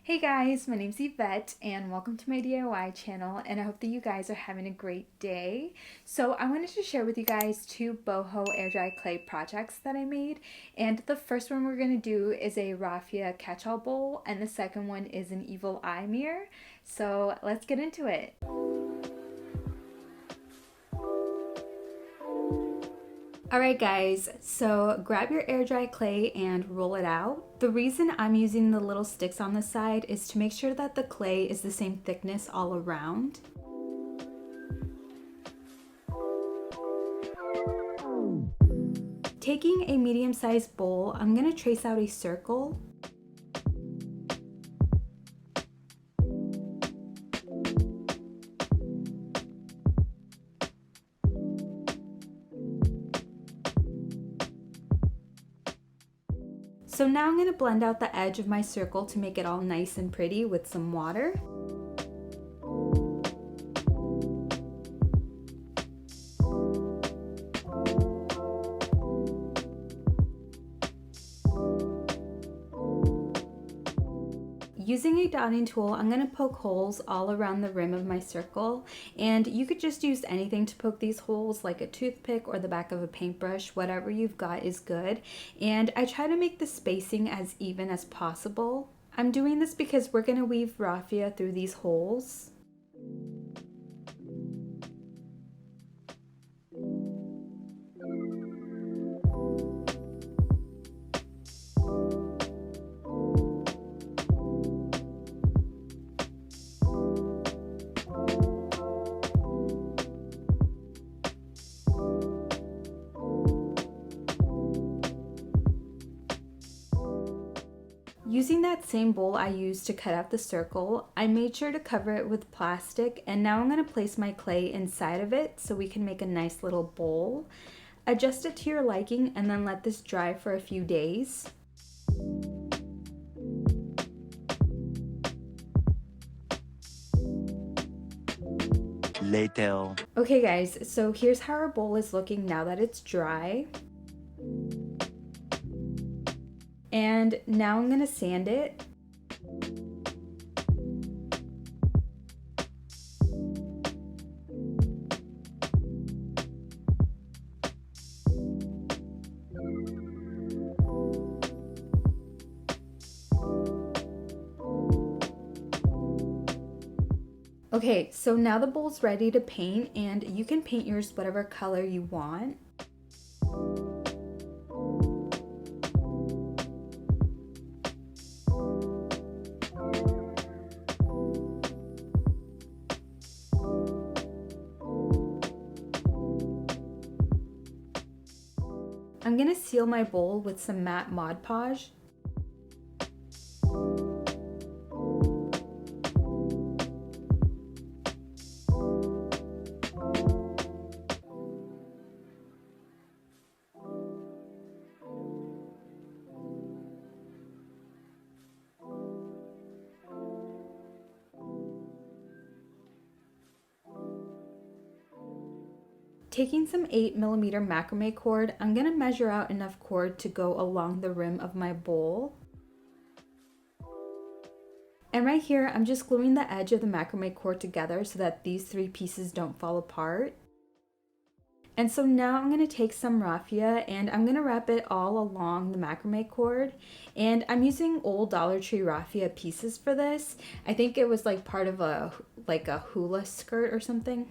Hey guys, my name's Yvette and welcome to my DIY channel, and I hope that you guys are having a great day. So I wanted to share with you guys two Boho air dry clay projects that I made, and the first one we're going to do is a Raffia catch-all bowl and the second one is an evil eye mirror. So let's get into it. Alright guys, so grab your air dry clay and roll it out. The reason I'm using the little sticks on the side is to make sure that the clay is the same thickness all around. Taking a medium-sized bowl, I'm going to trace out a circle. So now I'm going to blend out the edge of my circle to make it all nice and pretty with some water. Using a dotting tool, I'm going to poke holes all around the rim of my circle, and you could just use anything to poke these holes, like a toothpick or the back of a paintbrush. Whatever you've got is good, and I try to make the spacing as even as possible. I'm doing this because we're going to weave raffia through these holes. Using that same bowl I used to cut out the circle, I made sure to cover it with plastic, and now I'm going to place my clay inside of it so we can make a nice little bowl. Adjust it to your liking and then let this dry for a few days. Later. Okay guys, so here's how our bowl is looking now that it's dry. And now I'm gonna sand it. Okay, so now the bowl's ready to paint, and you can paint yours whatever color you want. I'm gonna seal my bowl with some matte Mod Podge. Taking some 8mm macrame cord, I'm going to measure out enough cord to go along the rim of my bowl. And right here, I'm just gluing the edge of the macrame cord together so that these three pieces don't fall apart. And so now I'm going to take some raffia and I'm going to wrap it all along the macrame cord. And I'm using old Dollar Tree raffia pieces for this. I think it was like part of a hula skirt or something.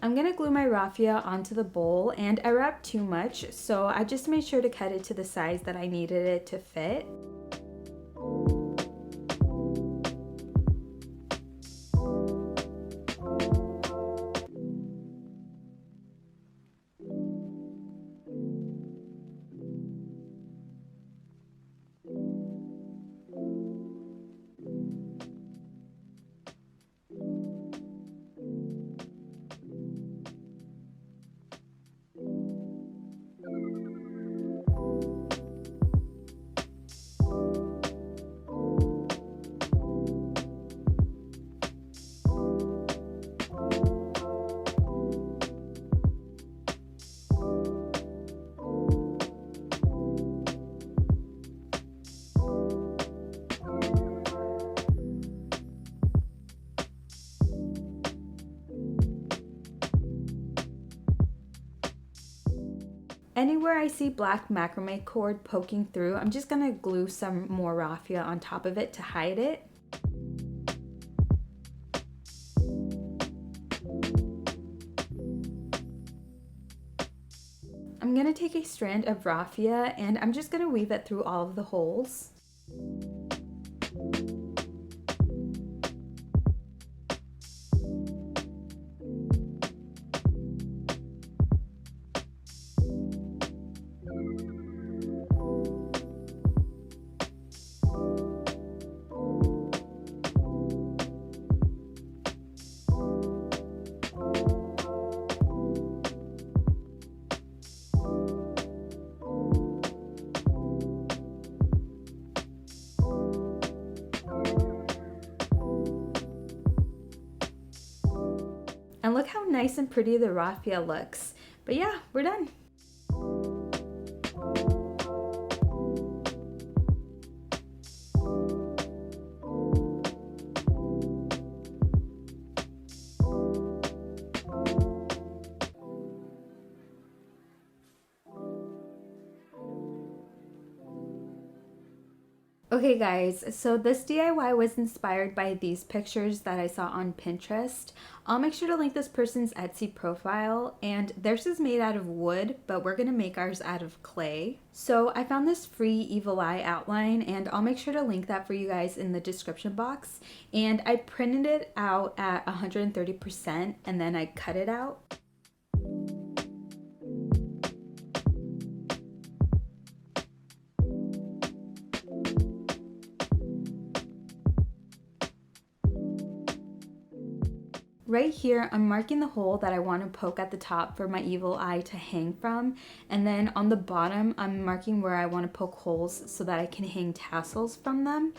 I'm gonna glue my raffia onto the bowl, and I wrapped too much, so I just made sure to cut it to the size that I needed it to fit. Anywhere I see black macrame cord poking through, I'm just gonna glue some more raffia on top of it to hide it. I'm gonna take a strand of raffia and I'm just gonna weave it through all of the holes. And look how nice and pretty the raffia looks. But yeah, we're done. Okay guys, so this DIY was inspired by these pictures that I saw on Pinterest. I'll make sure to link this person's Etsy profile, and theirs is made out of wood, but we're gonna make ours out of clay. So I found this free evil eye outline, and I'll make sure to link that for you guys in the description box. And I printed it out at 130% and then I cut it out. Right here, I'm marking the hole that I want to poke at the top for my evil eye to hang from. And then on the bottom, I'm marking where I want to poke holes so that I can hang tassels from them.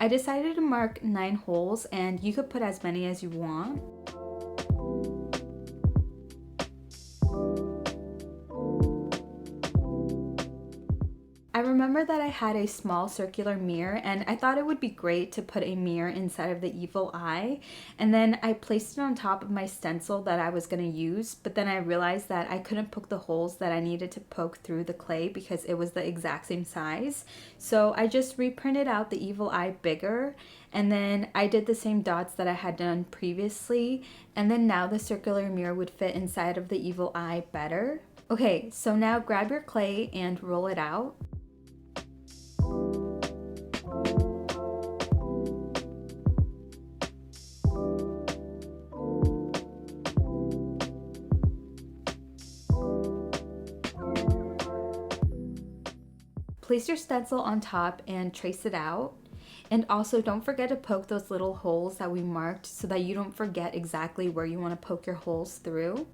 I decided to mark 9 holes, and you could put as many as you want. I remember that I had a small circular mirror, and I thought it would be great to put a mirror inside of the evil eye, and then I placed it on top of my stencil that I was going to use, but then I realized that I couldn't poke the holes that I needed to poke through the clay because it was the exact same size. So I just reprinted out the evil eye bigger, and then I did the same dots that I had done previously, and then now the circular mirror would fit inside of the evil eye better. Okay, so now grab your clay and roll it out. Place your stencil on top and trace it out. And also don't forget to poke those little holes that we marked so that you don't forget exactly where you want to poke your holes through.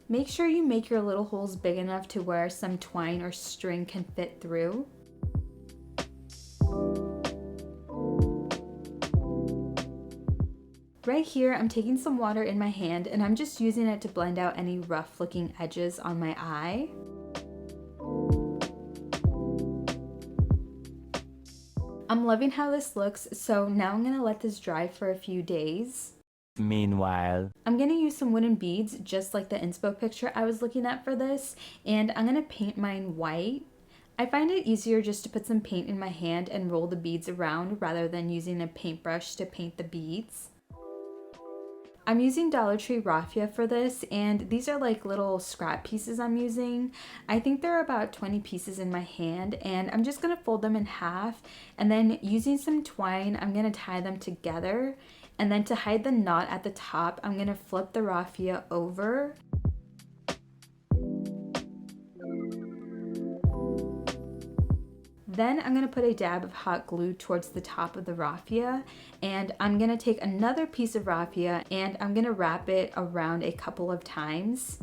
Make sure you make your little holes big enough to where some twine or string can fit through. Right here, I'm taking some water in my hand and I'm just using it to blend out any rough looking edges on my eye. I'm loving how this looks, so now I'm gonna let this dry for a few days. Meanwhile, I'm going to use some wooden beads just like the inspo picture I was looking at for this, and I'm going to paint mine white. I find it easier just to put some paint in my hand and roll the beads around rather than using a paintbrush to paint the beads. I'm using Dollar Tree raffia for this, and these are like little scrap pieces I'm using. I think there are about 20 pieces in my hand, and I'm just going to fold them in half, and then using some twine, I'm going to tie them together. And then to hide the knot at the top, I'm going to flip the raffia over. Then I'm going to put a dab of hot glue towards the top of the raffia, and I'm going to take another piece of raffia and I'm going to wrap it around a couple of times.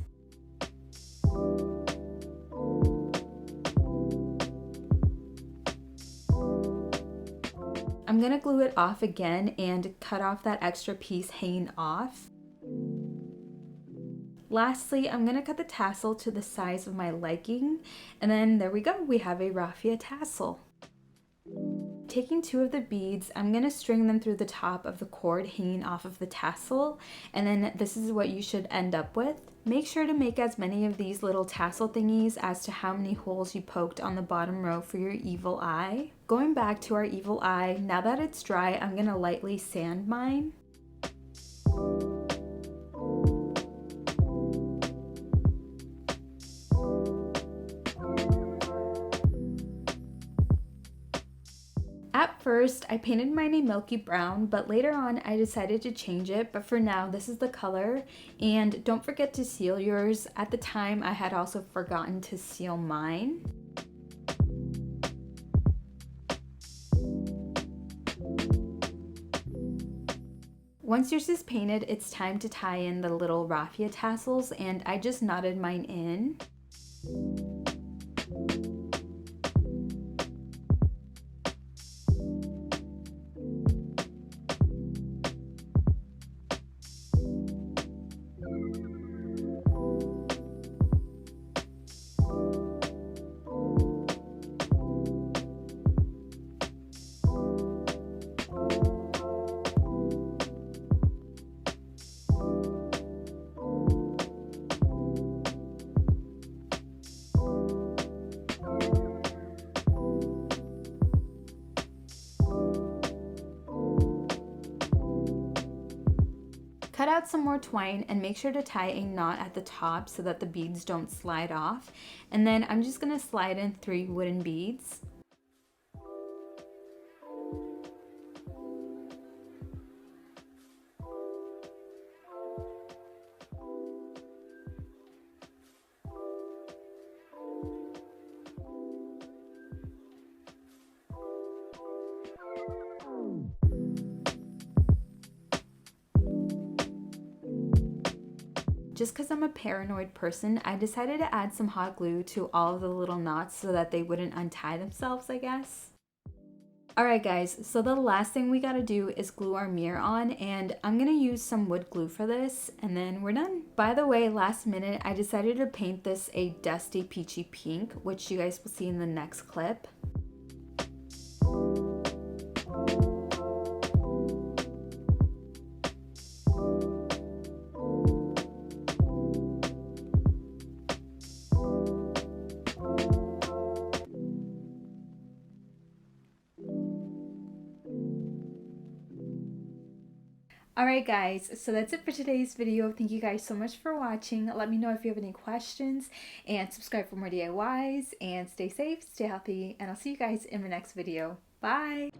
I'm going to glue it off again and cut off that extra piece hanging off. Lastly, I'm going to cut the tassel to the size of my liking, and then there we go, we have a raffia tassel. Taking two of the beads, I'm going to string them through the top of the cord hanging off of the tassel, and then this is what you should end up with. Make sure to make as many of these little tassel thingies as to how many holes you poked on the bottom row for your evil eye. Going back to our evil eye, now that it's dry, I'm going to lightly sand mine. At first, I painted mine a milky brown, but later on I decided to change it, but for now this is the color. And don't forget to seal yours. At the time, I had also forgotten to seal mine. Once yours is painted, it's time to tie in the little raffia tassels, and I just knotted mine in. Cut out some more twine and make sure to tie a knot at the top so that the beads don't slide off. And then I'm just going to slide in 3 wooden beads. Just because I'm a paranoid person, I decided to add some hot glue to all of the little knots so that they wouldn't untie themselves, I guess. Alright guys, so the last thing we gotta do is glue our mirror on, and I'm gonna use some wood glue for this, and then we're done. By the way, last minute, I decided to paint this a dusty peachy pink, which you guys will see in the next clip. Alright guys, so that's it for today's video. Thank you guys so much for watching. Let me know if you have any questions, and subscribe for more DIYs, and stay safe, stay healthy, and I'll see you guys in my next video. Bye!